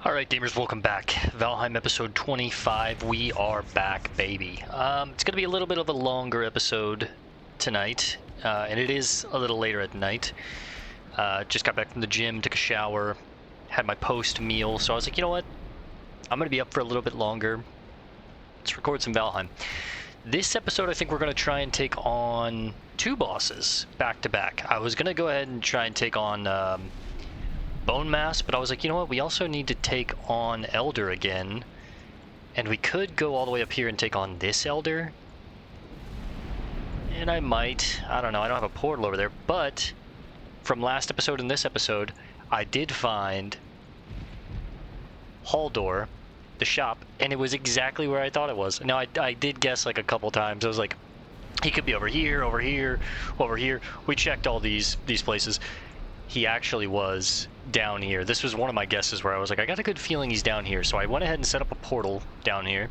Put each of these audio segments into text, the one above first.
Alright gamers, welcome back. Valheim episode 25, we are back, baby. It's gonna be a little bit of a longer episode tonight, and it is a little later at night. Just got back from the gym, took a shower, had my post meal, so I was like, you know what? I'm gonna be up for a little bit longer. Let's record some Valheim. This episode, I think we're gonna try and take on two bosses back to back. I was gonna go ahead and try and take on Bone Mass, but I was like, you know what, we also need to take on Elder again, and we could go all the way up here and take on this Elder, and I don't know, I don't have a portal over there, but from last episode and this episode, I did find Haldor, the shop, and it was exactly where I thought it was. Now, I did guess like a couple times. I was like, he could be over here, over here, over here. We checked all these places. He actually was down here. This was one of my guesses where I was like, I got a good feeling he's down here. So I went ahead and set up a portal down here.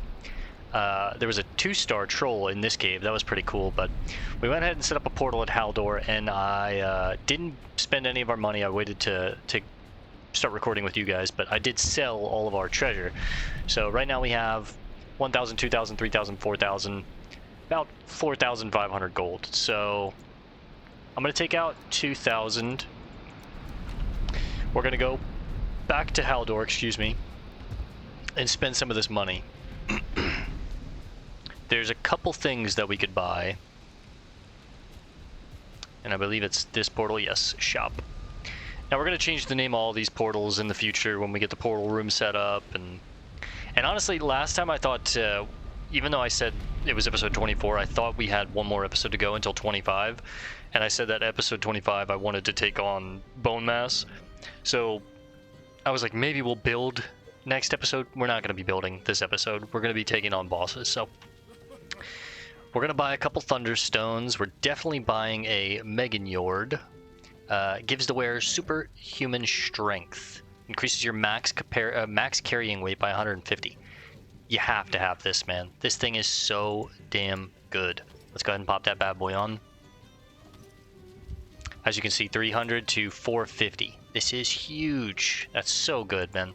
There was a 2-star troll in this cave. That was pretty cool. But we went ahead and set up a portal at Haldor, and I didn't spend any of our money. I waited to start recording with you guys, but I did sell all of our treasure. So right now we have 1,000, 2,000, 3,000, 4,000, about 4,500 gold. So I'm going to take out 2,000. We're going to go back to Haldor, excuse me, and spend some of this money. There's a couple things that we could buy. And I believe it's this portal, yes, shop. Now we're going to change the name of all these portals in the future when we get the portal room set up. And honestly, last time I thought, even though I said it was episode 24, I thought we had one more episode to go until 25. And I said that episode 25 I wanted to take on Bone Mass. So I was like, maybe we'll build next episode. We're not going to be building this episode. We're going to be taking on bosses. So we're going to buy a couple Thunderstones. We're definitely buying a Meganjord. Gives the wearer superhuman strength. Increases your max carrying weight by 150. You have to have this, man. This thing is so damn good. Let's go ahead and pop that bad boy on. As you can see, 300 to 450. This is huge. That's so good, man.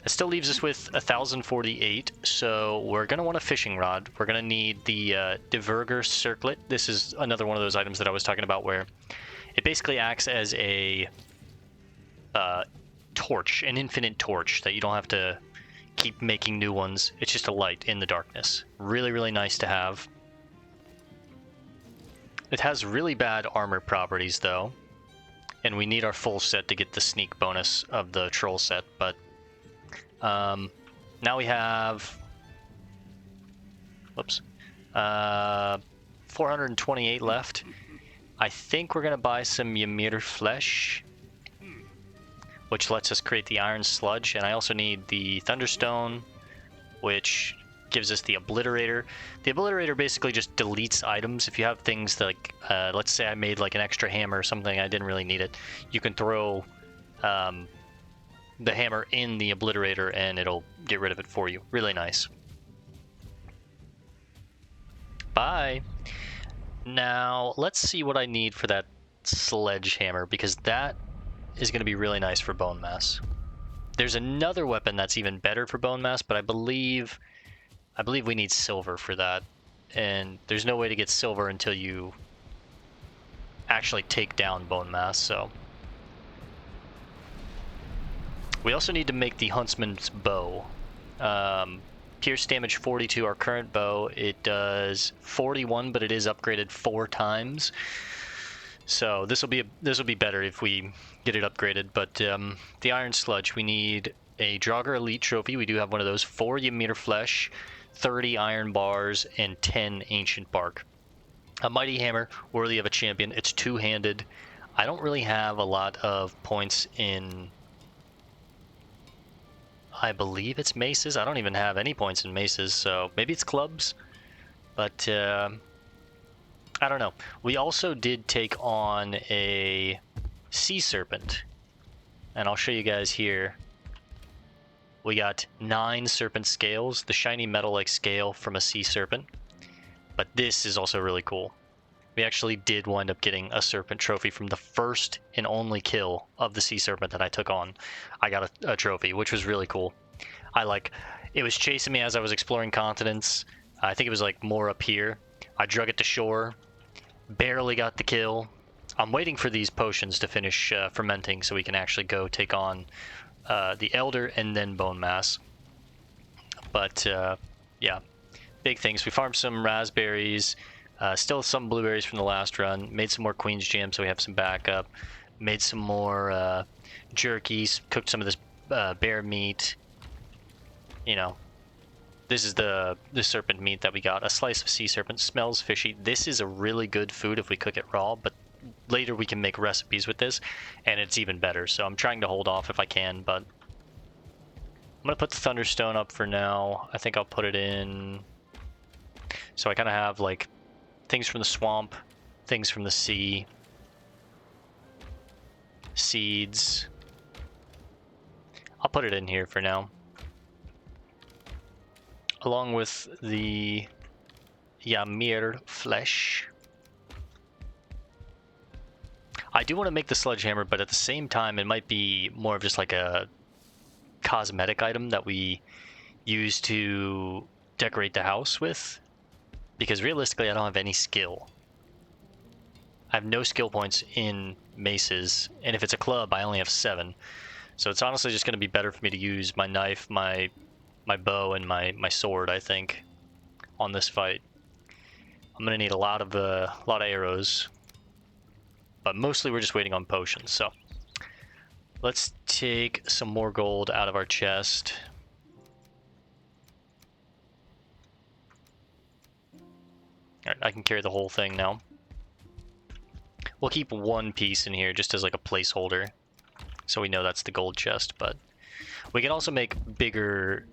It still leaves us with 1,048, so we're going to want a fishing rod. We're going to need the Diverger Circlet. This is another one of those items that I was talking about where it basically acts as a torch, an infinite torch that you don't have to keep making new ones. It's just a light in the darkness. Really, really nice to have. It has really bad armor properties, though, and we need our full set to get the sneak bonus of the troll set, but now we have 428 left. I think we're going to buy some Ymir flesh, which lets us create the iron sludge, and I also need the Thunderstone, which gives us the Obliterator. The Obliterator basically just deletes items. If you have things like, let's say I made like an extra hammer or something, I didn't really need it, you can throw the hammer in the Obliterator and it'll get rid of it for you. Really nice. Bye. Now, let's see what I need for that sledgehammer, because that is going to be really nice for Bone Mass. There's another weapon that's even better for Bone Mass, but I believe we need silver for that, and there's no way to get silver until you actually take down Bone Mass, so. We also need to make the Huntsman's Bow. Pierce damage 42, our current bow. It does 41, but it is upgraded 4 times. So this will be better if we get it upgraded. But the Iron Sludge, we need a Draugr Elite Trophy. We do have one of those. 4 Ymir Flesh, 30 Iron Bars, and 10 Ancient Bark. A Mighty Hammer, worthy of a champion. It's 2-handed. I don't really have a lot of points in, I believe it's maces. I don't even have any points in maces, so maybe it's clubs. But I don't know. We also did take on a Sea Serpent, and I'll show you guys here. We got 9 serpent scales, the shiny metal-like scale from a sea serpent. But this is also really cool. We actually did wind up getting a serpent trophy from the first and only kill of the sea serpent that I took on. I got a trophy, which was really cool. It was chasing me as I was exploring continents. I think it was like more up here. I drug it to shore, barely got the kill. I'm waiting for these potions to finish fermenting so we can actually go take on the Elder and then Bone Mass. But yeah, big things. We farmed some raspberries, still some blueberries from the last run, made some more Queen's Jam so we have some backup, made some more jerkies, cooked some of this bear meat. You know, this is the serpent meat that we got. A slice of sea serpent, smells fishy. This is a really good food if we cook it raw, but later we can make recipes with this and it's even better. So I'm trying to hold off if I can, but I'm gonna put the Thunderstone up for now. I think I'll put it in so I kind of have like things from the swamp, things from the sea, seeds. I'll put it in here for now, along with the Ymir flesh. I do want to make the sledgehammer, but at the same time it might be more of just like a cosmetic item that we use to decorate the house with, because realistically I don't have any skill. I have no skill points in maces, and if it's a club I only have 7, so it's honestly just going to be better for me to use my knife, my bow, and my sword, I think, on this fight. I'm going to need a lot of arrows, but mostly we're just waiting on potions. So let's take some more gold out of our chest. Alright, I can carry the whole thing now. We'll keep one piece in here just as like a placeholder, so we know that's the gold chest, but we can also make bigger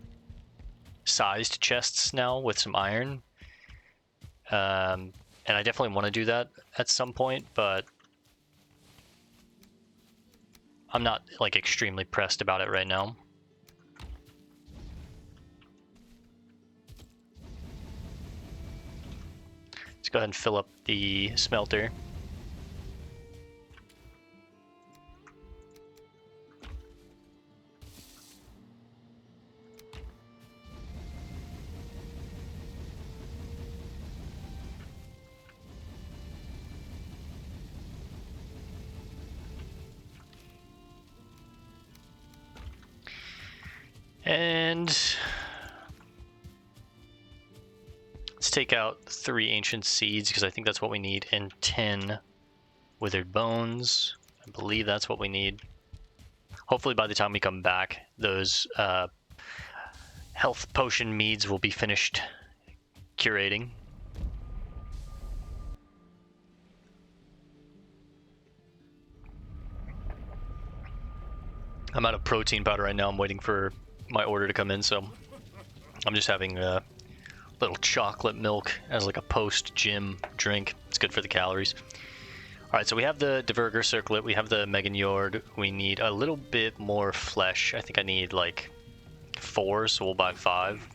sized chests now with some iron. And I definitely want to do that at some point, but I'm not like extremely pressed about it right now. Let's go ahead and fill up the smelter. And let's take out 3 ancient seeds, because I think that's what we need, and 10 withered bones. I believe that's what we need. Hopefully by the time we come back, those health potion meads will be finished curating. I'm out of protein powder right now. I'm waiting for my order to come in, so I'm just having a little chocolate milk as like a post-gym drink. It's good for the calories. Alright, so we have the Diverger Circlet, we have the Meganjord, we need a little bit more flesh. I think I need like 4, so we'll buy 5.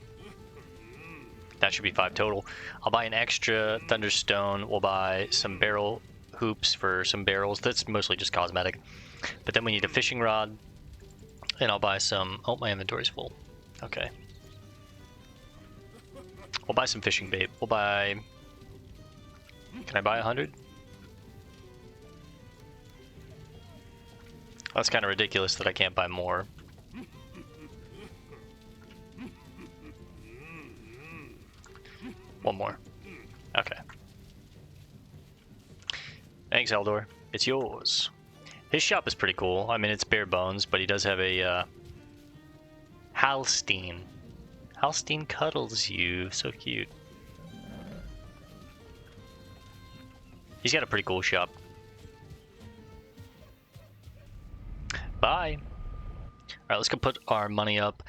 That should be 5 total. I'll buy an extra Thunderstone, we'll buy some barrel hoops for some barrels. That's mostly just cosmetic. But then we need a fishing rod, and I'll buy some... Oh, my inventory's full. Okay. We'll buy some fishing bait. We'll buy... Can I buy 100? That's kind of ridiculous that I can't buy more. One more. Okay. Thanks, Eldor. It's yours. His shop is pretty cool. I mean, it's bare bones, but he does have a Halstein. Halstein cuddles you. So cute. He's got a pretty cool shop. Bye. Alright, let's go put our money up.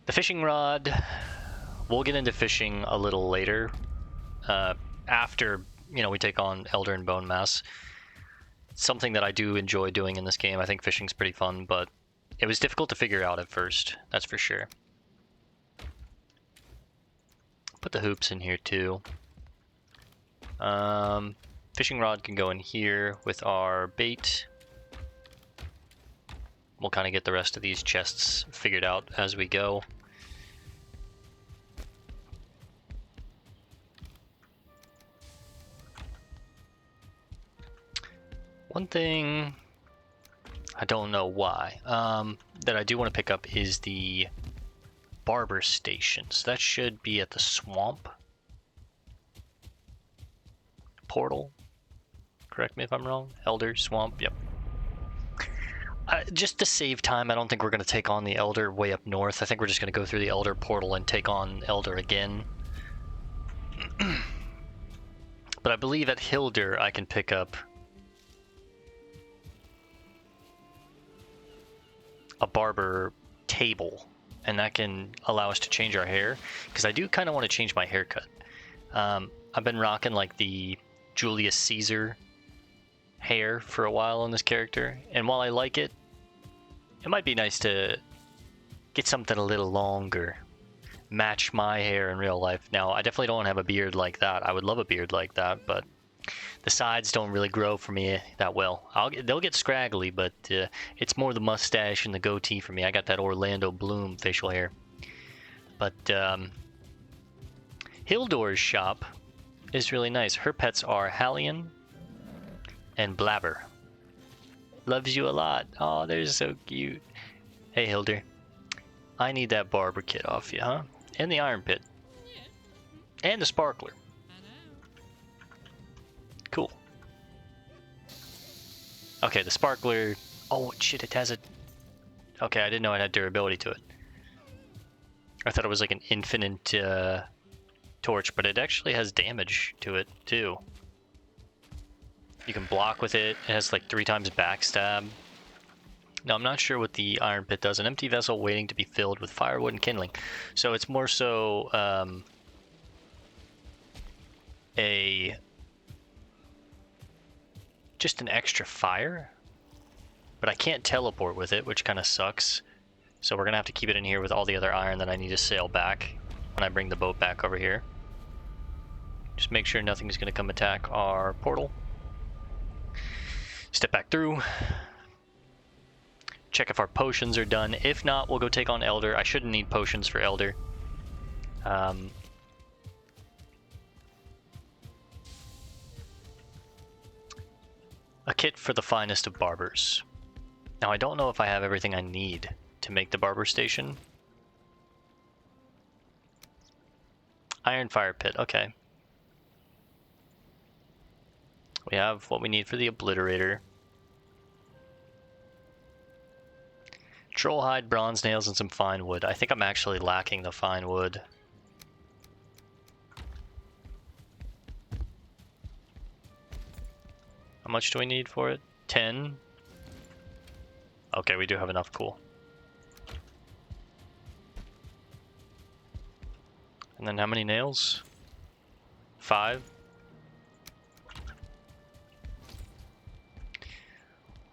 The fishing rod. We'll get into fishing a little later. After, we take on Elder and Bone Mass. Something that I do enjoy doing in this game. I think fishing's pretty fun, but it was difficult to figure out at first. That's for sure. Put the hoops in here too. Fishing rod can go in here with our bait. We'll kind of get the rest of these chests figured out as we go. One thing, I don't know why, that I do want to pick up is the barber station. So that should be at the swamp portal. Correct me if I'm wrong. Elder, swamp, yep. Just to save time, I don't think we're going to take on the Elder way up north. I think we're just going to go through the Elder portal and take on Elder again. But I believe at Hilder I can pick up a barber table, and that can allow us to change our hair, because I do kind of want to change my haircut. I've been rocking like the Julius Caesar hair for a while on this character, and while I like it, it might be nice to get something a little longer, match my hair in real life. Now, I definitely don't have a beard like that. I would love a beard like that, but the sides don't really grow for me that well. They'll get scraggly, but it's more the mustache and the goatee for me. I got that Orlando Bloom facial hair. But Hildor's shop is really nice. Her pets are Hallion and Blabber. Loves you a lot. Oh, they're so cute. Hey, Hilder. I need that barber kit off you, huh? And the iron pit. And the sparkler. Cool. Okay, the sparkler... Oh, shit, it has a... Okay, I didn't know it had durability to it. I thought it was like an infinite torch, but it actually has damage to it, too. You can block with it. It has like 3 times backstab. Now, I'm not sure what the iron pit does. An empty vessel waiting to be filled with firewood and kindling. So it's more so just an extra fire. But I can't teleport with it, which kind of sucks. So we're going to have to keep it in here with all the other iron that I need to sail back when I bring the boat back over here. Just make sure nothing's going to come attack our portal. Step back through. Check if our potions are done. If not, we'll go take on Elder. I shouldn't need potions for Elder. A kit for the finest of barbers. Now, I don't know if I have everything I need to make the barber station. Iron fire pit, okay. We have what we need for the obliterator. Troll hide, bronze nails, and some fine wood. I think I'm actually lacking the fine wood. How much do we need for it? 10? Okay, we do have enough, cool. And then how many nails? 5?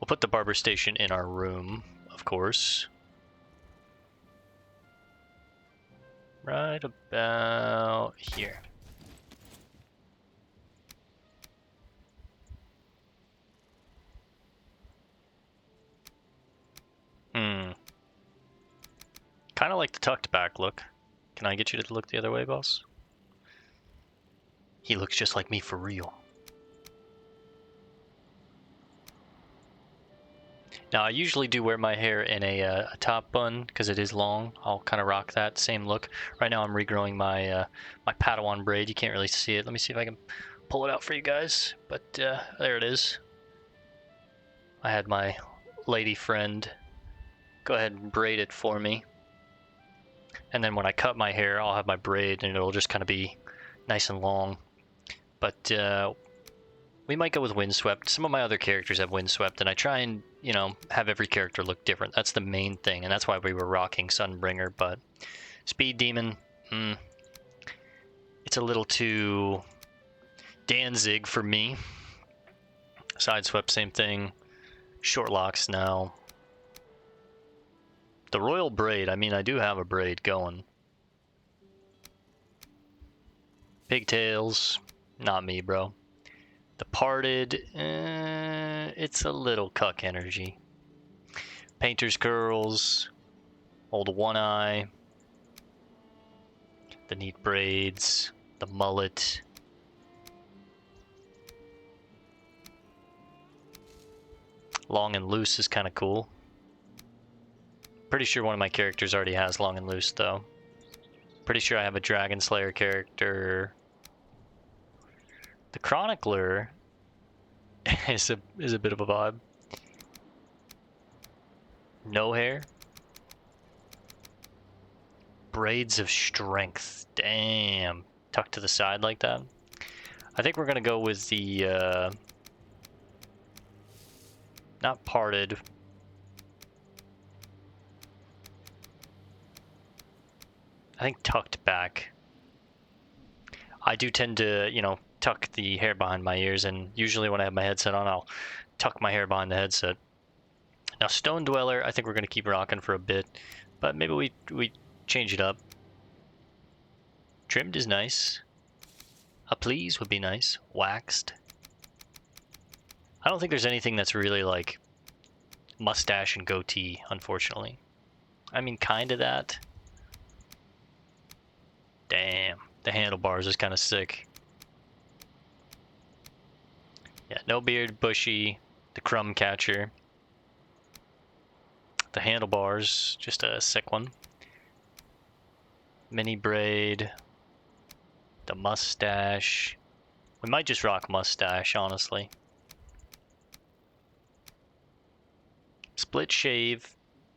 We'll put the barber station in our room, of course. Right about here. Kind of like the tucked back look. Can I get you to look the other way, boss? He looks just like me for real. Now, I usually do wear my hair in a top bun because it is long. I'll kind of rock that same look. Right now, I'm regrowing my my Padawan braid. You can't really see it. Let me see if I can pull it out for you guys. But there it is. I had my lady friend go ahead and braid it for me. And then when I cut my hair, I'll have my braid and it'll just kind of be nice and long. But we might go with windswept. Some of my other characters have windswept, and I try and, you know, have every character look different. That's the main thing, and that's why we were rocking Sunbringer. But Speed Demon, it's a little too Danzig for me. Sideswept, same thing. Short locks now. The Royal Braid, I mean, I do have a braid going. Pigtails, not me, bro. Departed, it's a little cuck energy. Painter's curls, old one eye, the neat braids, the mullet. Long and loose is kind of cool. Pretty sure one of my characters already has long and loose though. Pretty sure I have a Dragon Slayer character. The Chronicler is a bit of a vibe. No hair. Braids of strength. Damn. Tucked to the side like that. I think we're gonna go with the not parted. I think tucked back. I do tend to, you know, tuck the hair behind my ears, and usually when I have my headset on, I'll tuck my hair behind the headset. Now, Stone Dweller, I think we're going to keep rocking for a bit, but maybe we change it up. Trimmed is nice. A please would be nice. Waxed. I don't think there's anything that's really like mustache and goatee, unfortunately. I mean, kind of that. Damn, the handlebars is kind of sick. Yeah, no beard, bushy, the crumb catcher. The handlebars, just a sick one. Mini braid. The mustache. We might just rock mustache, honestly. Split shave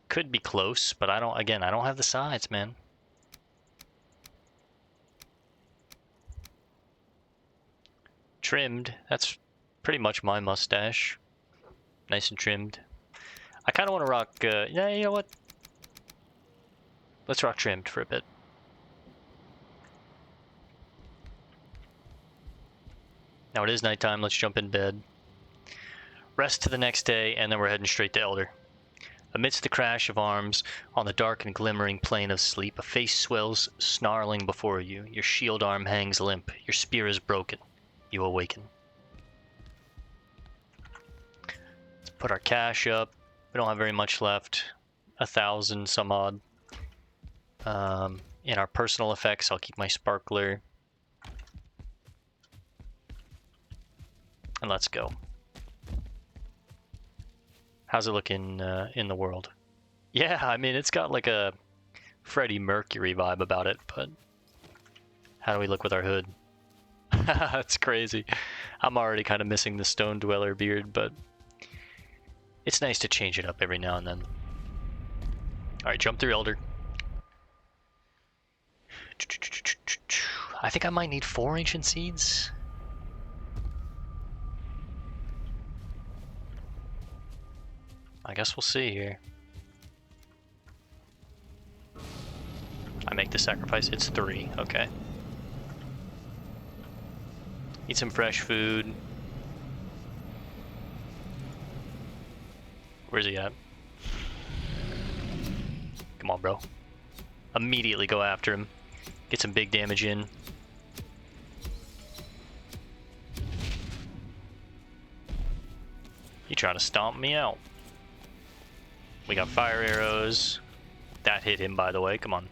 could be close, but I don't have the sides, man. Trimmed, that's pretty much my mustache. Nice and trimmed. I kind of want to rock, yeah, you know what? Let's rock trimmed for a bit. Now it is nighttime, let's jump in bed. Rest to the next day, and then we're heading straight to Elder. Amidst the crash of arms, on the dark and glimmering plain of sleep, a face swells, snarling before you. Your shield arm hangs limp. Your spear is broken. You awaken. Let's put our cash up. We don't have very much left. 1,000 some odd. In our personal effects, I'll keep my sparkler. And let's go. How's it look in the world? Yeah, I mean, it's got like a Freddie Mercury vibe about it, but how do we look with our hood? That's crazy. I'm already kind of missing the Stone Dweller beard, but it's nice to change it up every now and then. Alright, jump through Elder. I think I might need 4 Ancient Seeds. I guess we'll see here. I make the sacrifice. It's 3. Okay. Eat some fresh food. Where's he at? Come on, bro. Immediately go after him. Get some big damage in. You trying to stomp me out. We got fire arrows. That hit him, by the way. Come on.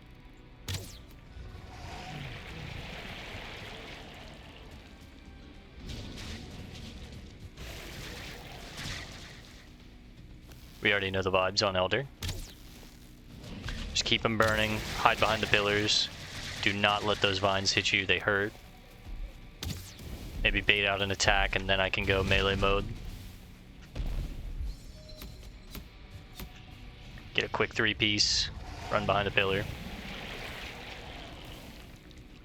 We already know the vibes on Elder. Just keep them burning. Hide behind the pillars. Do not let those vines hit you. They hurt. Maybe bait out an attack and then I can go melee mode. Get a quick 3-piece. Run behind the pillar.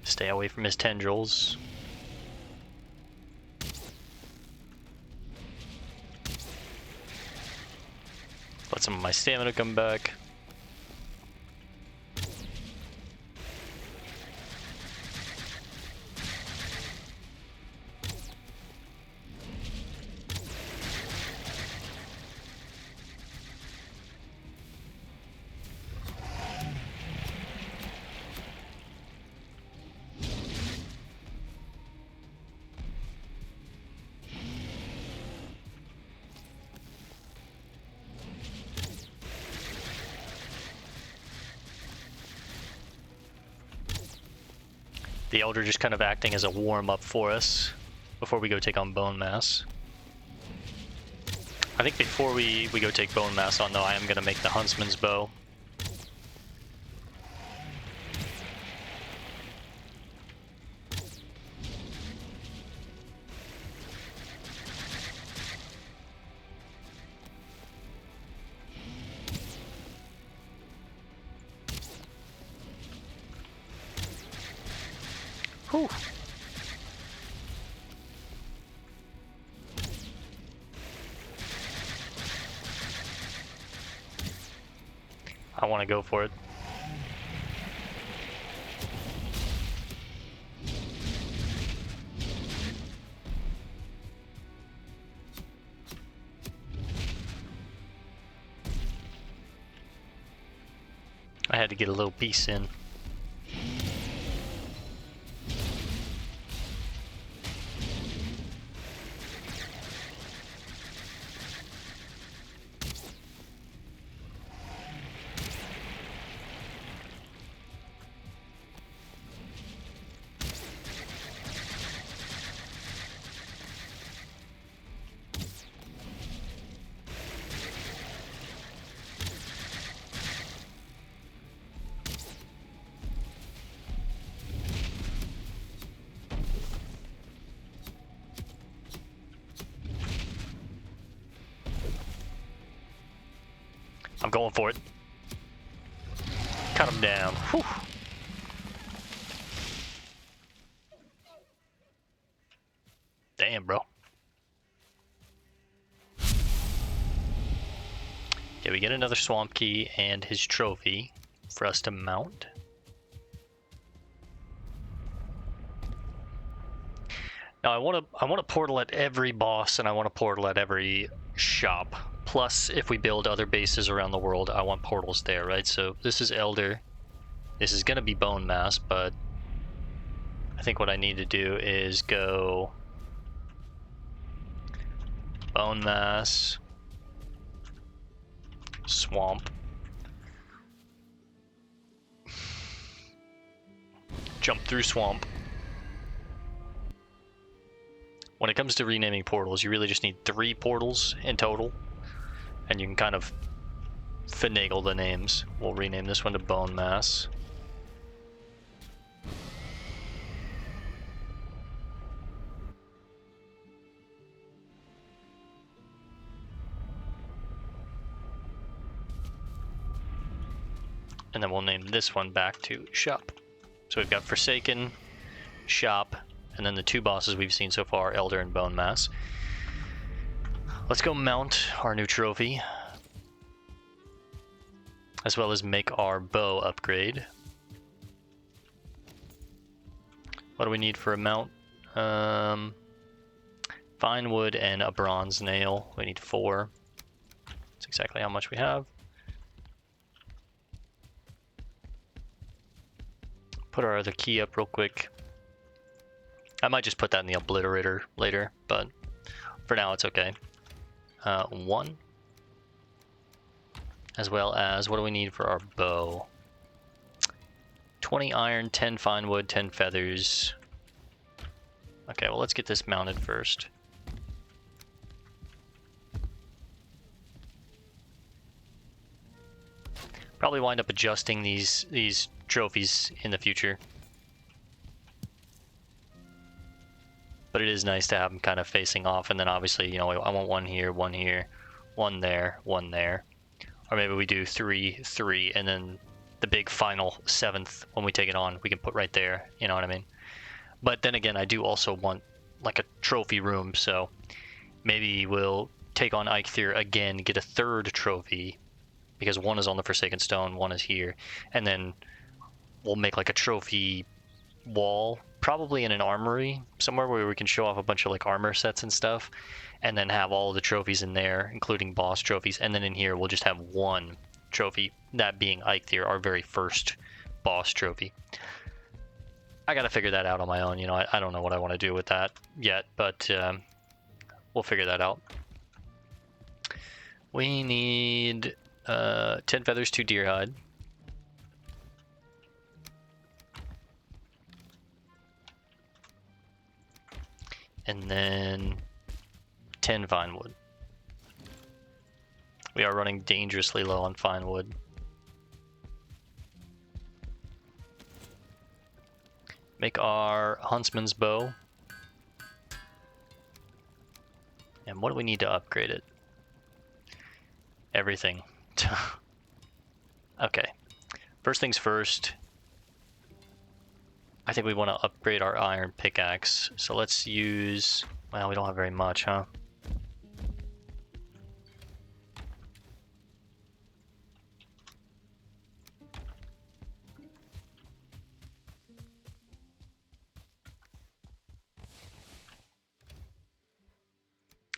Stay away from his tendrils. Let some of my stamina come back. The Elder just kind of acting as a warm-up for us before we go take on Bone Mass. I think before we go take Bone Mass on, though, I am going to make the Huntsman's Bow. Whew. I want to go for it. I had to get a little piece in. I'm going for it. Cut him down. Whew. Damn, bro. Yeah, we get another swamp key and his trophy for us to mount. Now I want to portal at every boss and I want to portal at every shop. Plus, if we build other bases around the world, I want portals there, right? So this is Elder. This is gonna be Bone Mass, but I think what I need to do is go Bone Mass, Swamp, jump through Swamp. When it comes to renaming portals, you really just need 3 portals in total, and you can kind of finagle the names. We'll rename this one to Bone Mass. And then we'll name this one back to Shop. So we've got Forsaken, Shop, and then the 2 bosses we've seen so far, Elder and Bone Mass. Let's go mount our new trophy, as well as make our bow upgrade. What do we need for a mount? Fine wood and a bronze nail. We need 4. That's exactly how much we have. Put our other key up real quick. I might just put that in the obliterator later, but for now it's okay. 1. As well as, what do we need for our bow? 20 iron, 10 fine wood, 10 feathers. Okay, well let's get this mounted first. Probably wind up adjusting these trophies in the future. But it is nice to have them kind of facing off, and then obviously, you know, I want one here, one there, one there. Or maybe we do 3, 3, and then the big final 7th, when we take it on, we can put right there, you know what I mean? But then again, I do also want like a trophy room, so maybe we'll take on Eikthyr again, get a 3rd trophy, because 1 is on the Forsaken Stone, 1 is here, and then we'll make like a trophy wall, probably in an armory somewhere where we can show off a bunch of like armor sets and stuff, and then have all the trophies in there, including boss trophies, and then in here we'll just have 1 trophy, that being Eikthyr, our very first boss trophy. I gotta figure that out on my own, you know, I don't know what I want to do with that yet, but we'll figure that out. We need 10 feathers, 2 deer hide. and then 10 fine wood. We are running dangerously low on fine wood. Make our huntsman's bow. And what do we need to upgrade it? Everything. Okay. First things first. I think we want to upgrade our iron pickaxe. So let's use... Well, we don't have very much, huh?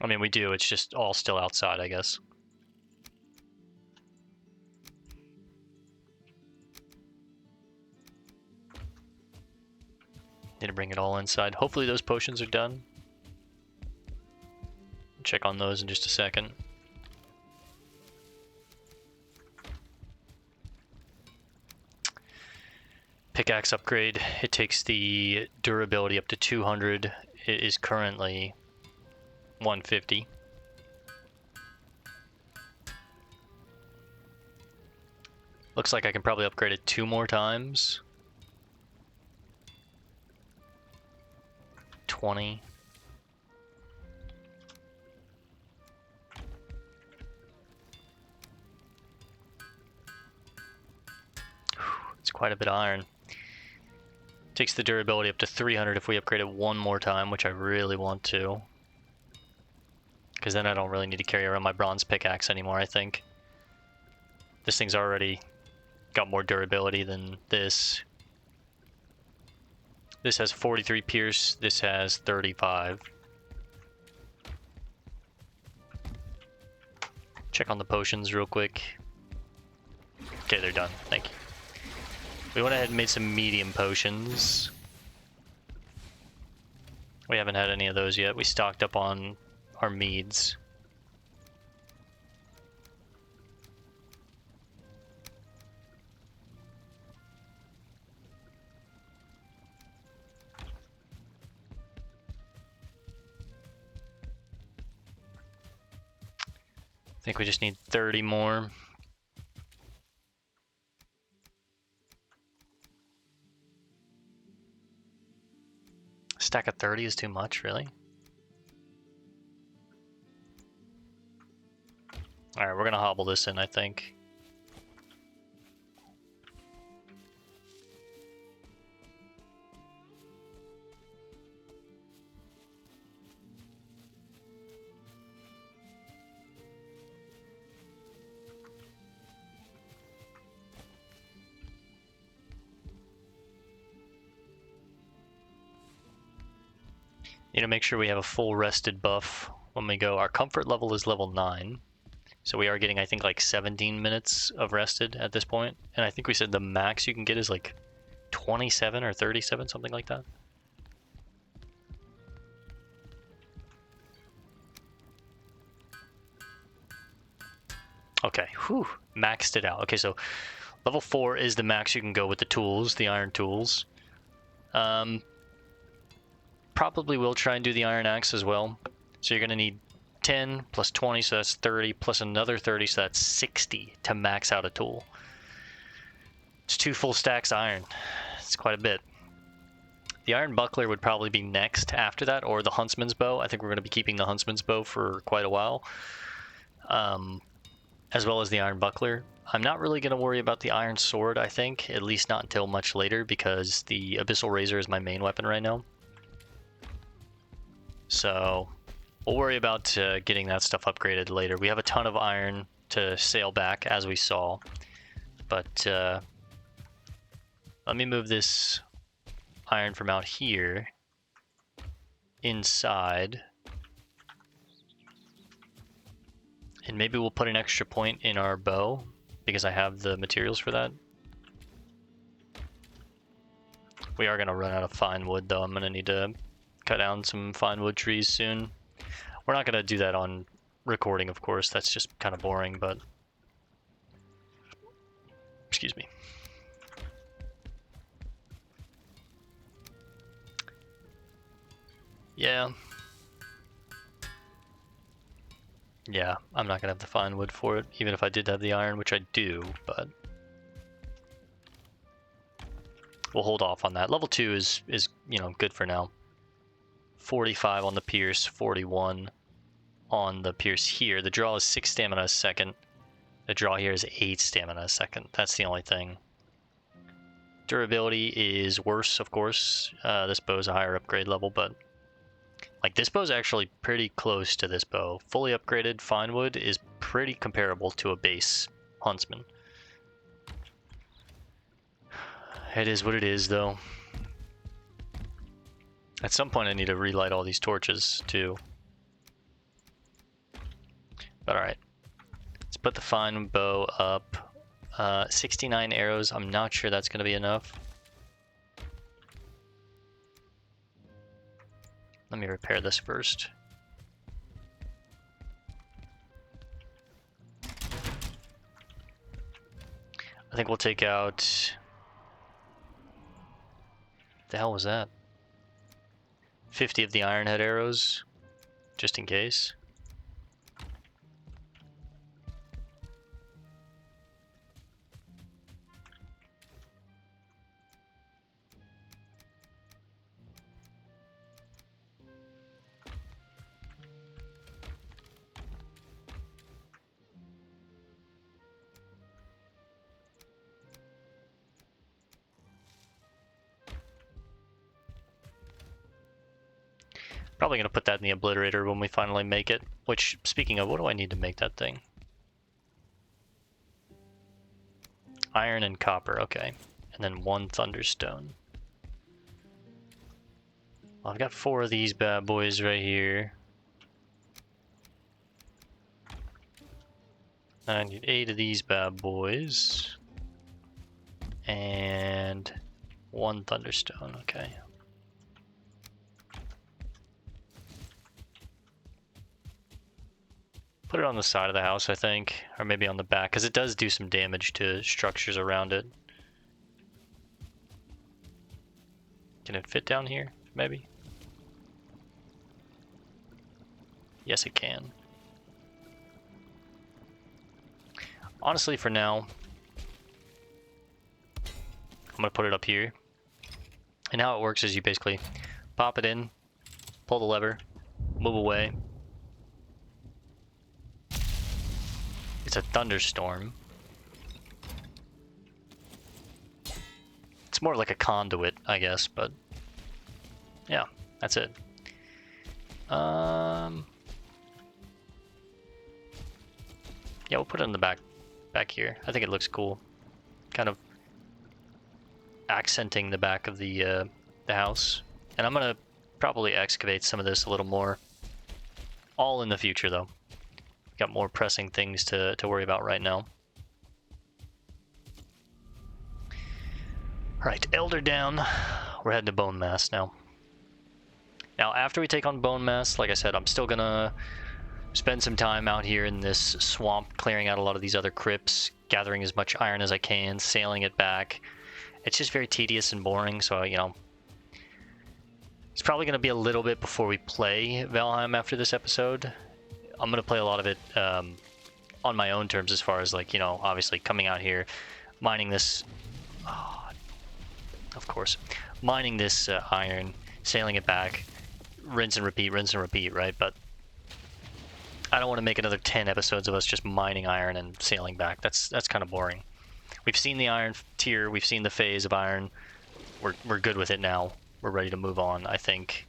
I mean, we do. It's just all still outside, I guess. Need to bring it all inside. Hopefully those potions are done. Check on those in just a second. Pickaxe upgrade. It takes the durability up to 200. It is currently 150. Looks like I can probably upgrade it 2 more times. 20. It's quite a bit of iron. Takes the durability up to 300 if we upgrade it 1 more time, which I really want to. Because then I don't really need to carry around my bronze pickaxe anymore, I think. This thing's already got more durability than this. This has 43 pierce, this has 35. Check on the potions real quick. Okay, they're done. Thank you. We went ahead and made some medium potions. We haven't had any of those yet. We stocked up on our meads. I think we just need 30 more. A stack of 30 is too much, really? Alright, we're gonna hobble this in, I think. Need to make sure we have a full rested buff when we go. Our comfort level is level 9. So we are getting, I think, like 17 minutes of rested at this point. And I think we said the max you can get is like 27 or 37, something like that. Okay, whew, maxed it out. Okay, so level 4 is the max you can go with the tools, the iron tools. Probably will try and do the iron axe as well. So you're going to need 10 plus 20, so that's 30, plus another 30, so that's 60 to max out a tool. It's 2 full stacks iron. It's quite a bit. The iron buckler would probably be next after that, or the huntsman's bow. I think we're going to be keeping the huntsman's bow for quite a while. As well as the iron buckler. I'm not really going to worry about the iron sword, I think, at least not until much later, because the abyssal razor is my main weapon right now. So we'll worry about getting that stuff upgraded later. We have a ton of iron to sail back, as we saw. But let me move this iron from out here inside. And maybe we'll put an extra point in our bow, because I have the materials for that. We are going to run out of fine wood, though. I'm going to need to cut down some fine wood trees soon. We're not going to do that on recording, of course. That's just kind of boring, but... Excuse me. Yeah, Yeah, I'm not gonna have the fine wood for it, even if I did have the iron, which I do, but we'll hold off on that. Level 2 is good for now. 45 on the pierce, 41 on the pierce here. The draw is 6 stamina a second. The draw here is 8 stamina a second. That's the only thing. Durability is worse, of course. This bow is a higher upgrade level, but like this bow is actually pretty close to this bow. Fully upgraded Finewood is pretty comparable to a base Huntsman. It is what it is, though. At some point I need to relight all these torches, too. But alright. Let's put the fine bow up. 69 arrows. I'm not sure that's going to be enough. Let me repair this first. I think we'll take out... The hell was that? 50 of the iron head arrows, just in case. Probably going to put that in the obliterator when we finally make it. Which, speaking of, what do I need to make that thing? Iron and copper, okay. And then 1 thunderstone. Well, I've got 4 of these bad boys right here. I need 8 of these bad boys. And 1 thunderstone, okay. Put it on the side of the house, I think, or maybe on the back, because it does do some damage to structures around it. Can it fit down here, maybe? Yes, it can. Honestly, for now, I'm going to put it up here. And how it works is you basically pop it in, pull the lever, move away. It's a thunderstorm. It's more like a conduit, I guess, but yeah, that's it. Yeah, we'll put it in the back here. I think it looks cool. Kind of accenting the back of the house. And I'm gonna probably excavate some of this a little more. All in the future, though. Got more pressing things to worry about right now. Alright, Elder down. We're heading to Bone Mass now. Now, after we take on Bone Mass, like I said, I'm still gonna spend some time out here in this swamp, clearing out a lot of these other crypts, gathering as much iron as I can, sailing it back. It's just very tedious and boring, so, you know, it's probably gonna be a little bit before we play Valheim after this episode. I'm going to play a lot of it on my own terms, as far as, like, you know, obviously coming out here, mining this, of course, mining this iron, sailing it back, rinse and repeat, right? But I don't want to make another 10 episodes of us just mining iron and sailing back. That's kind of boring. We've seen the iron tier, we've seen the phase of iron. We're good with it now. We're ready to move on, I think.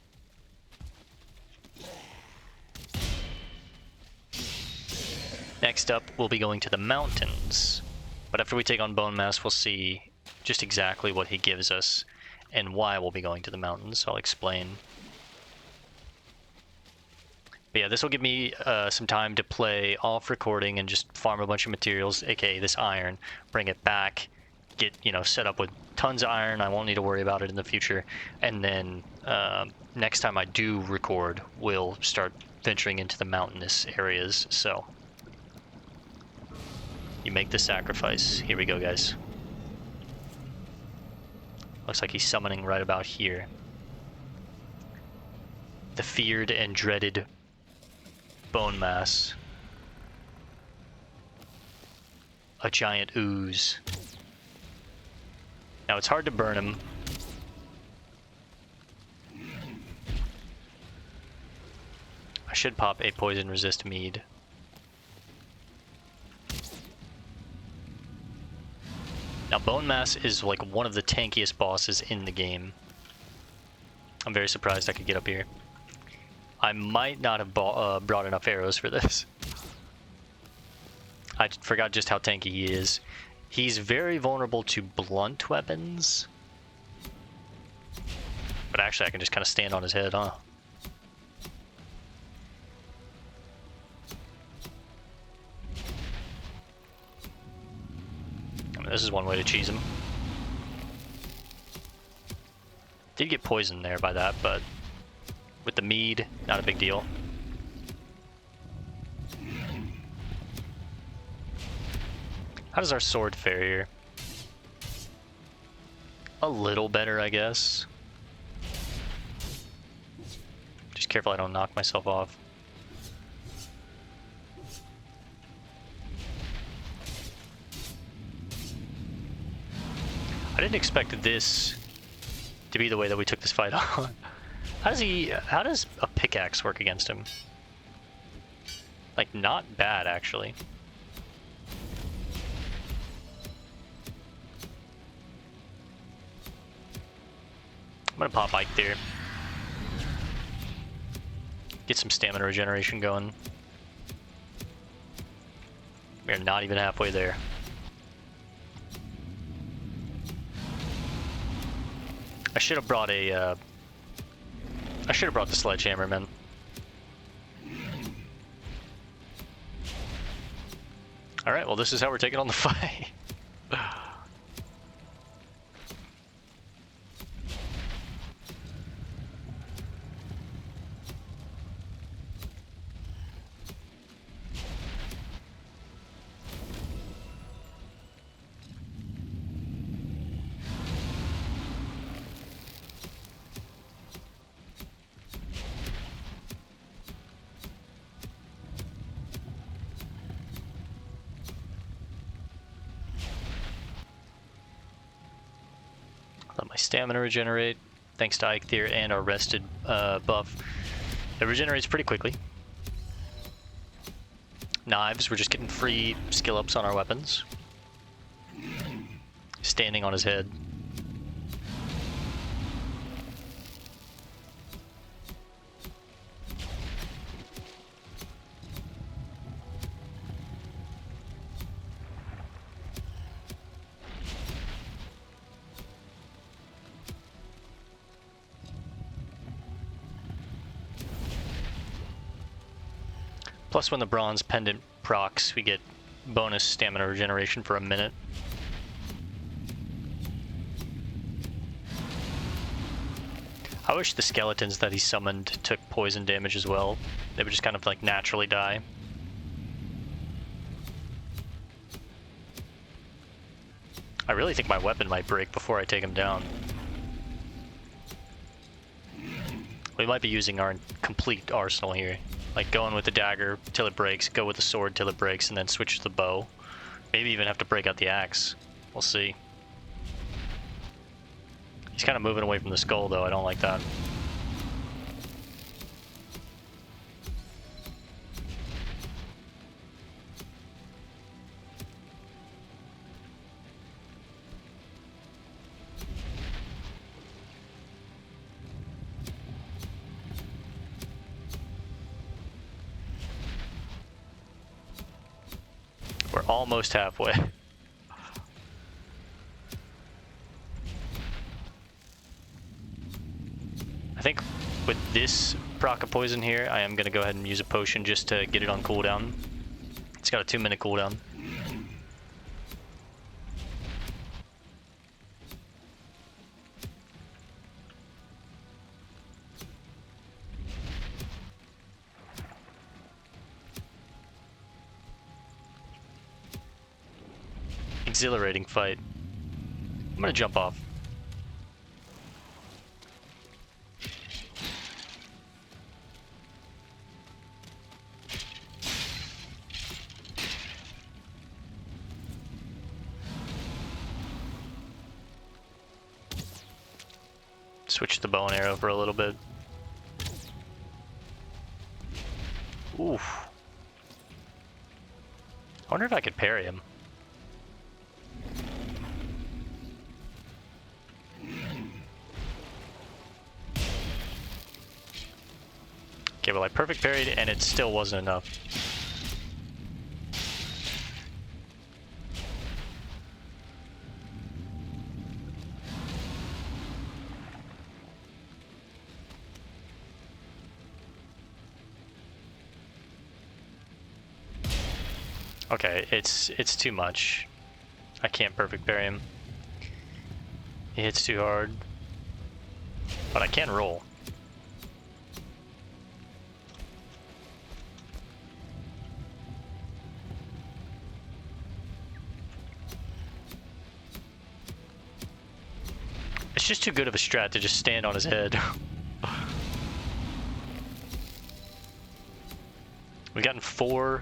Next up, we'll be going to the mountains. But after we take on Bone Mass, we'll see just exactly what he gives us and why we'll be going to the mountains. I'll explain. But yeah, this will give me some time to play off recording and just farm a bunch of materials, aka this iron, bring it back, get, you know, set up with tons of iron. I won't need to worry about it in the future. And then next time I do record, we'll start venturing into the mountainous areas. So you make the sacrifice. Here we go, guys. Looks like he's summoning right about here. The feared and dreaded Bone Mass. a giant ooze. Now it's hard to burn him. I should pop a poison resist mead. Now Bone Mass is like one of the tankiest bosses in the game. I'm very surprised I could get up here. I might not have brought enough arrows for this. I forgot just how tanky he is. He's very vulnerable to blunt weapons. But actually I can just kind of stand on his head, huh? I mean, this is one way to cheese him. Did get poisoned there by that, but with the mead, not a big deal. How does our sword fare here? A little better, I guess. Just careful I don't knock myself off. I didn't expect this to be the way that we took this fight on. How does a pickaxe work against him? Like, not bad, actually. I'm gonna pop Ike there. Get some stamina regeneration going. We're not even halfway there. I should have brought a, I should have brought the sledgehammer, man. Alright, well this is how we're taking on the fight. Let my stamina regenerate, thanks to Eikthyr and our rested buff. It regenerates pretty quickly. Knives, we're just getting free skill ups on our weapons. Standing on his head. Plus when the bronze pendant procs, we get bonus stamina regeneration for a minute. I wish the skeletons that he summoned took poison damage as well. They would just kind of like naturally die. I really think my weapon might break before I take him down. We might be using our complete arsenal here. Like going with the dagger till it breaks, go with the sword till it breaks, and then switch to the bow. Maybe even have to break out the axe. We'll see. He's kind of moving away from the skull though, I don't like that. We're almost halfway. I think with this proc of poison here, I am going to go ahead and use a potion just to get it on cooldown. It's got a 2-minute cooldown. Exhilarating fight. I'm gonna jump off. Switch to the bow and arrow for a little bit. Oof. I wonder if I could parry him. Okay, well I perfect parried and it still wasn't enough. Okay, it's too much. I can't perfect parry him. He hits too hard. But I can roll. It's just too good of a strat to just stand on his head. We've gotten 4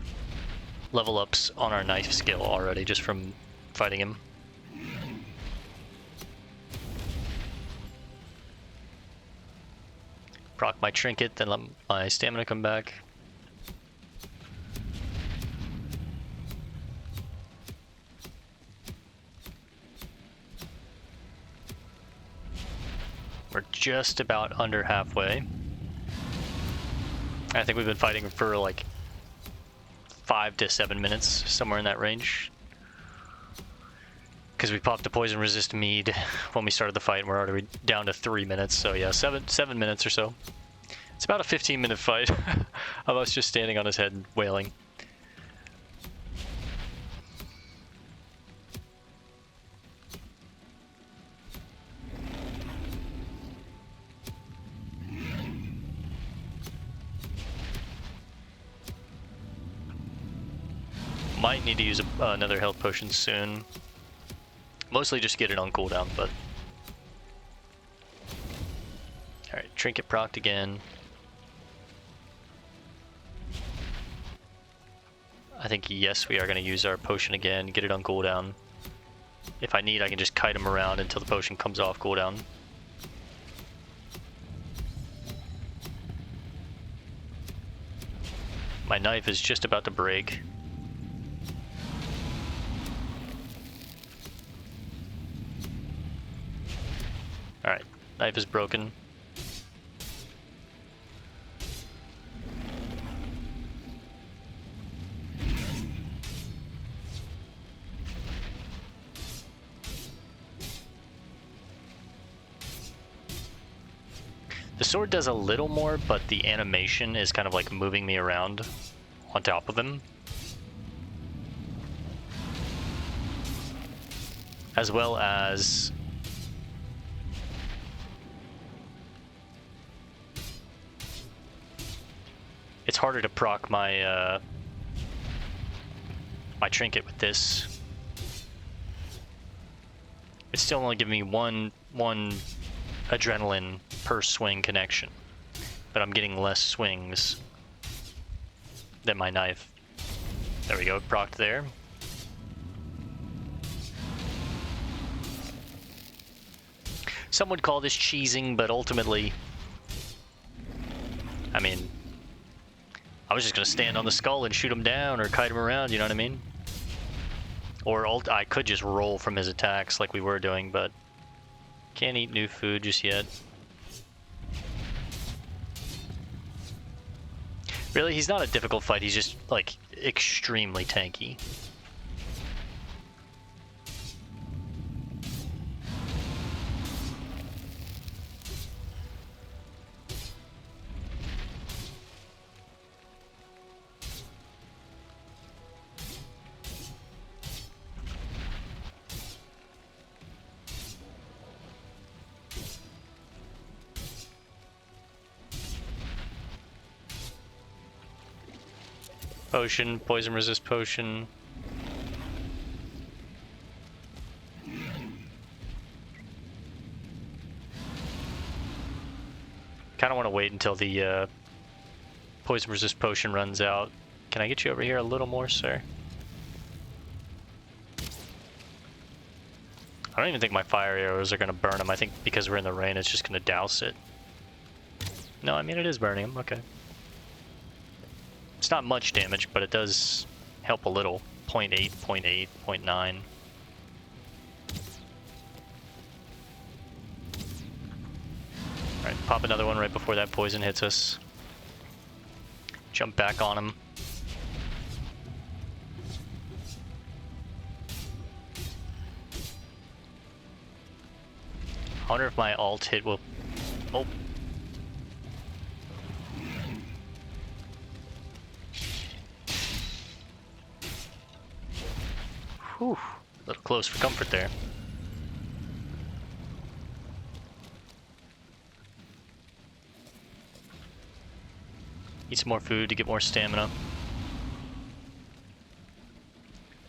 level ups on our knife skill already just from fighting him. Proc my trinket, then let my stamina come back. We're just about under halfway. I think we've been fighting for like 5 to 7 minutes, somewhere in that range. Because we popped the poison resist mead when we started the fight, and we're already down to 3 minutes. So yeah, seven minutes or so. It's about a 15-minute fight of us just standing on his head and wailing. Might need to use another health potion soon. Mostly just get it on cooldown, but... Alright, trinket procced again. I think, yes, we are going to use our potion again, get it on cooldown. If I need, I can just kite him around until the potion comes off cooldown. My knife is just about to break. Alright, knife is broken. The sword does a little more, but the animation is kind of like moving me around on top of him. As well as... It's harder to proc my my trinket with this. It's still only giving me one adrenaline per swing connection, but I'm getting less swings than my knife. There we go, procced there. Some would call this cheesing, but ultimately, I mean, I was just gonna stand on the skull and shoot him down or kite him around, you know what I mean? Or I could just roll from his attacks like we were doing, but can't eat new food just yet. Really, he's not a difficult fight, he's just, like, extremely tanky. Potion, poison resist potion. Kind of want to wait until the poison resist potion runs out. Can I get you over here a little more, sir? I don't even think my fire arrows are gonna burn him. I think because we're in the rain, it's just gonna douse it. No, I mean, it is burning him. Okay. It's not much damage, but it does help a little. 0.8, 0.8, 0.9. Alright, pop another one right before that poison hits us. Jump back on him. I wonder if my alt hit will... Oh. Whew. A little close for comfort there. Eat some more food to get more stamina.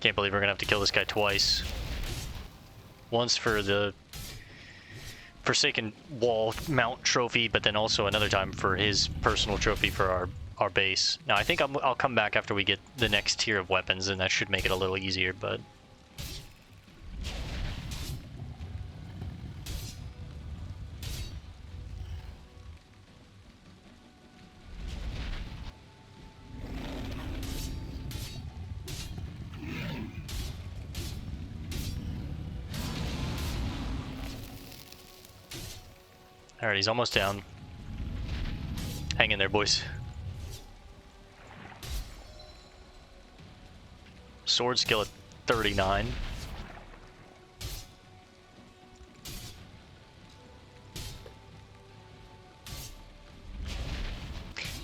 Can't believe we're gonna have to kill this guy twice. Once for the Forsaken Wall Mount trophy, but then also another time for his personal trophy for our base. Now I think I'll come back after we get the next tier of weapons, and that should make it a little easier, but... Alright, he's almost down. Hang in there, boys. Sword skill at 39.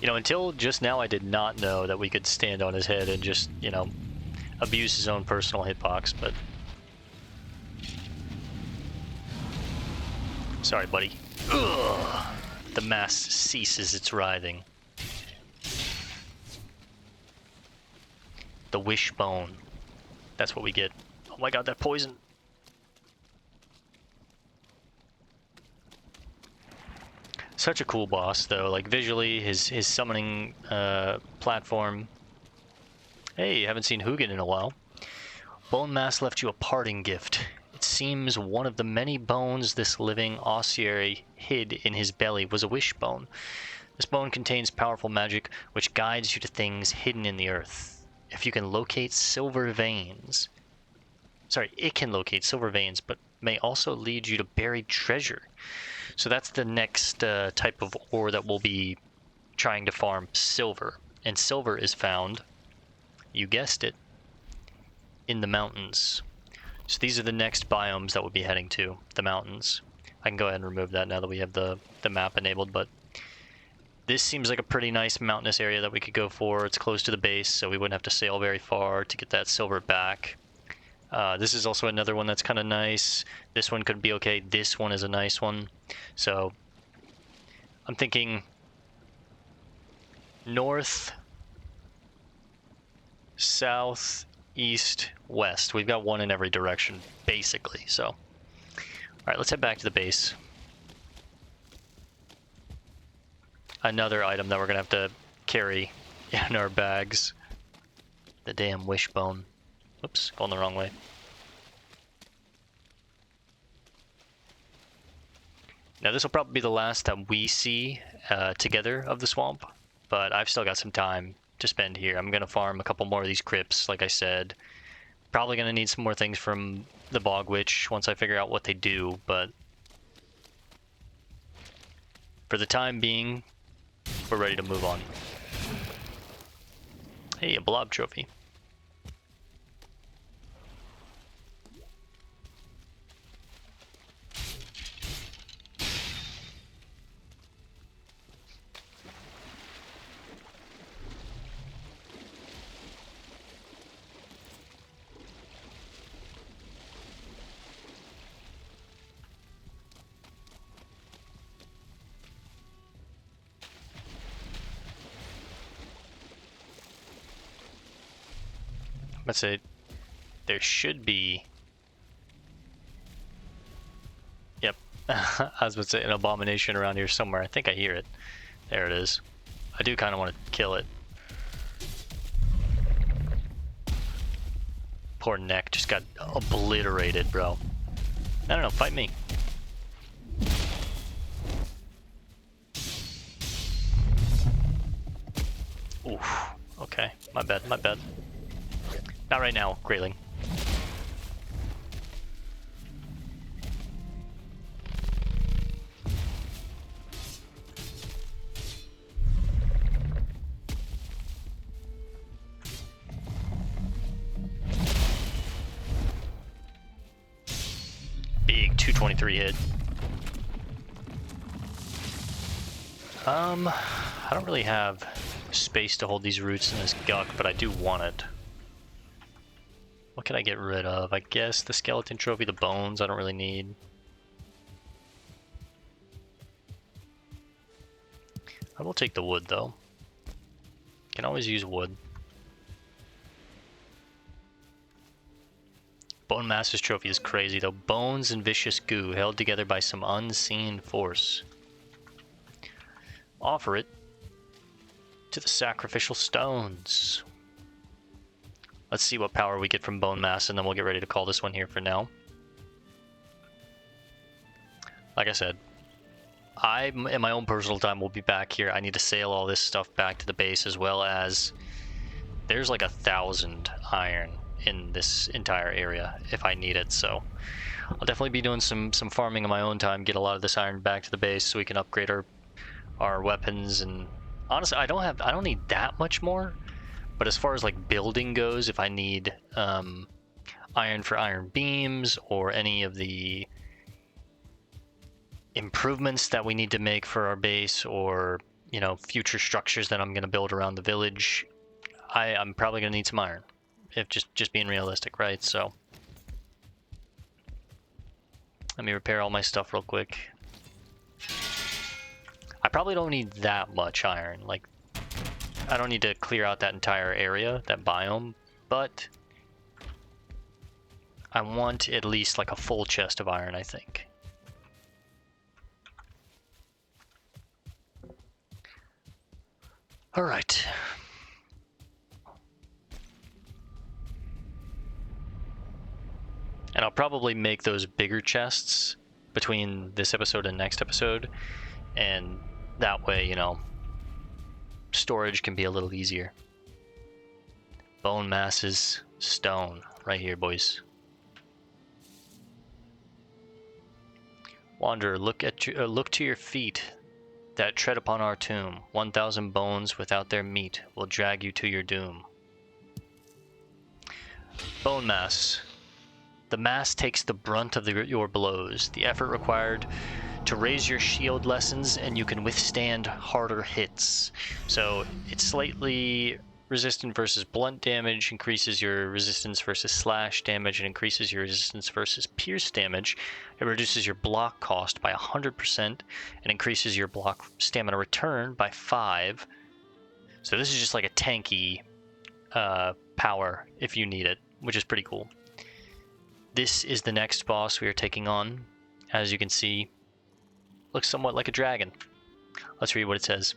You know, until just now I did not know that we could stand on his head and just, you know, abuse his own personal hitbox, but... Sorry, buddy. Ugh. The mast ceases its writhing. The wishbone. That's what we get. Oh my god, that poison. Such a cool boss, though. Like, visually, his summoning platform. Hey, haven't seen Hugin in a while. Bone Mass left you a parting gift. It seems one of the many bones this living ossuary hid in his belly was a wishbone. This bone contains powerful magic which guides you to things hidden in the earth. If you can locate silver veins... Sorry, it can locate silver veins, but may also lead you to buried treasure. So that's the next type of ore that we'll be trying to farm, silver. And silver is found, you guessed it, in the mountains. So these are the next biomes that we'll be heading to, the mountains. I can go ahead and remove that now that we have the map enabled, but this seems like a pretty nice mountainous area that we could go for. It's close to the base, so we wouldn't have to sail very far to get that silver back. This is also another one that's kind of nice. This one could be okay. This one is a nice one. So I'm thinking north, south, east, west. We've got one in every direction, basically. So, all right, let's head back to the base. Another item that we're gonna have to carry in our bags. The damn wishbone. Oops, going the wrong way. Now this will probably be the last that we see together of the swamp, but I've still got some time to spend here. I'm gonna farm a couple more of these crypts, like I said. Probably gonna need some more things from the Bog Witch once I figure out what they do, but for the time being, we're ready to move on. Hey, a blob trophy. Let's say there should be. Yep, I was about to say an abomination around here somewhere. I think I hear it. There it is. I do kind of want to kill it. Poor neck just got obliterated, bro. I don't know, fight me. Oof. Okay, my bad, my bad. Not right now, Grayling. Big 223 hit. I don't really have space to hold these roots in this guck, but I do want it. What can I get rid of? I guess the skeleton trophy, the bones, I don't really need. I will take the wood though. Can always use wood. Bone Master's trophy is crazy though. Bones and vicious goo held together by some unseen force. Offer it to the sacrificial stones. Let's see what power we get from Bone Mass, and then we'll get ready to call this one here for now. Like I said, I, in my own personal time, will be back here. I need to sail all this stuff back to the base, as well as there's like 1,000 iron in this entire area if I need it. So I'll definitely be doing some farming in my own time, get a lot of this iron back to the base so we can upgrade our weapons. And honestly, I don't need that much more, but as far as like building goes, if I need iron for iron beams or any of the improvements that we need to make for our base, or you know, future structures that I'm going to build around the village, I'm probably going to need some iron, if just being realistic, right? So let me repair all my stuff real quick. I probably don't need that much iron. Like, I don't need to clear out that entire area, that biome, but I want at least like a full chest of iron, I think. All right. And I'll probably make those bigger chests between this episode and next episode, and that way, you know, storage can be a little easier. Bone masses, stone, right here, boys. Wanderer, look to your feet that tread upon our tomb. 1,000 bones without their meat will drag you to your doom. Bone mass. The mass takes the brunt of your blows. The effort required to raise your shield lessens, and you can withstand harder hits. So it's slightly resistant versus blunt damage, increases your resistance versus slash damage, and increases your resistance versus pierce damage. It reduces your block cost by 100% and increases your block stamina return by 5. So this is just like a tanky power if you need it, which is pretty cool. This is the next boss we are taking on. As you can see, looks somewhat like a dragon. Let's read what it says.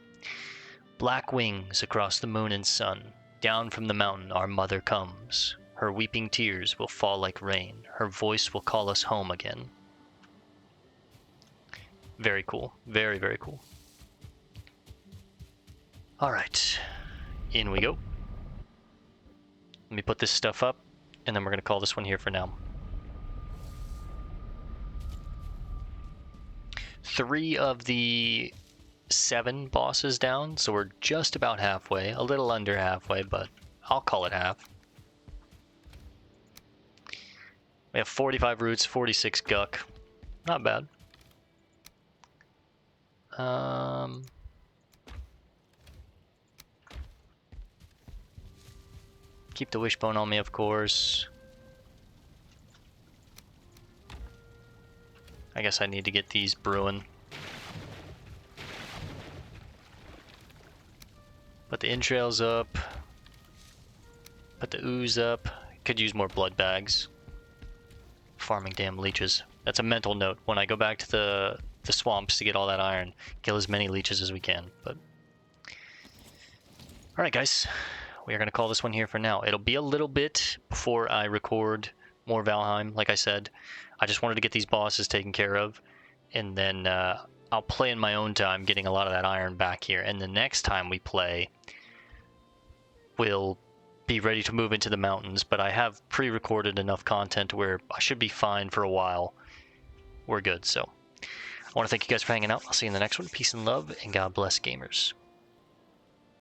Black wings across the moon and sun. Down from the mountain our mother comes. Her weeping tears will fall like rain. Her voice will call us home again. Very cool. Very, very cool. All right. In we go. Let me put this stuff up, and then we're going to call this one here for now. 3 of the 7 bosses down, so we're just about halfway, a little under halfway, but I'll call it half. We have 45 roots, 46 guck. Not bad. Keep the wishbone on me, of course. I guess I need to get these brewing. Put the entrails up. Put the ooze up. Could use more blood bags. Farming damn leeches. That's a mental note. When I go back to the swamps to get all that iron, kill as many leeches as we can. But alright guys, we are going to call this one here for now. It'll be a little bit before I record more Valheim, like I said. I just wanted to get these bosses taken care of, and then I'll play in my own time, getting a lot of that iron back here. And the next time we play, we'll be ready to move into the mountains, but I have pre-recorded enough content where I should be fine for a while. We're good, so I want to thank you guys for hanging out. I'll see you in the next one. Peace and love, and God bless gamers.